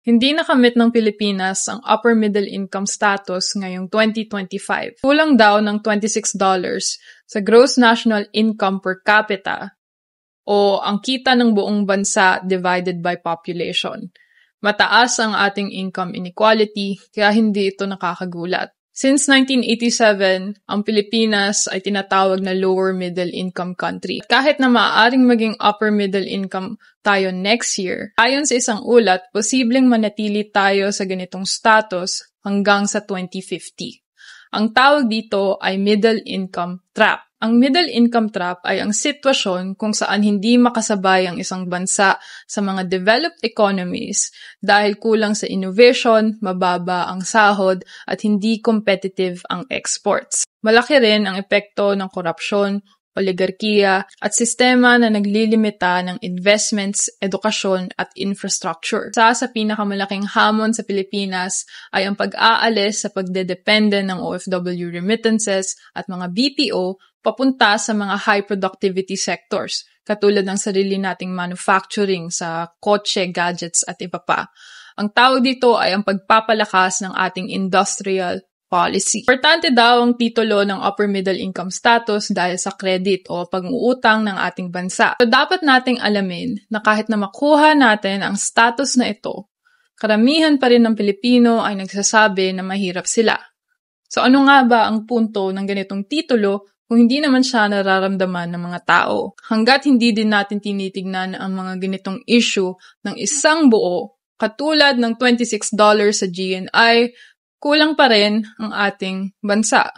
Hindi nakamit ng Pilipinas ang upper middle income status ngayong 2025. Kulang daw ng $26 sa gross national income per capita o ang kita ng buong bansa divided by population. Mataas ang ating income inequality kaya hindi ito nakakagulat. Since 1987, ang Pilipinas ay tinatawag na lower middle income country. Kahit na maaaring maging upper middle income tayo next year, ayon sa isang ulat, posibleng manatili tayo sa ganitong status hanggang sa 2050. Ang tawag dito ay middle income trap. Ang middle income trap ay ang sitwasyon kung saan hindi makasabay ang isang bansa sa mga developed economies dahil kulang sa innovation, mababa ang sahod at hindi competitive ang exports. Malaki rin ang epekto ng korupsyon, oligarkiya at sistema na naglilimita ng investments, edukasyon at infrastructure. Isa sa pinakamalaking hamon sa Pilipinas ay ang pag-aalis sa pagdedepende ng OFW remittances at mga BPO papunta sa mga high productivity sectors, katulad ng sarili nating manufacturing sa kotse, gadgets at iba pa. Ang tawag dito ay ang pagpapalakas ng ating industrial policy. Importante daw ang titulo ng upper middle income status dahil sa credit o pag-uutang ng ating bansa. So dapat nating alamin na kahit na makuha natin ang status na ito, karamihan pa rin ng Pilipino ay nagsasabi na mahirap sila. So ano nga ba ang punto ng ganitong titulo kung hindi naman siya nararamdaman ng mga tao? Hanggat hindi din natin tinitignan ang mga ganitong issue ng isang buo, katulad ng $26 sa GNI, kulang pa rin ang ating bansa.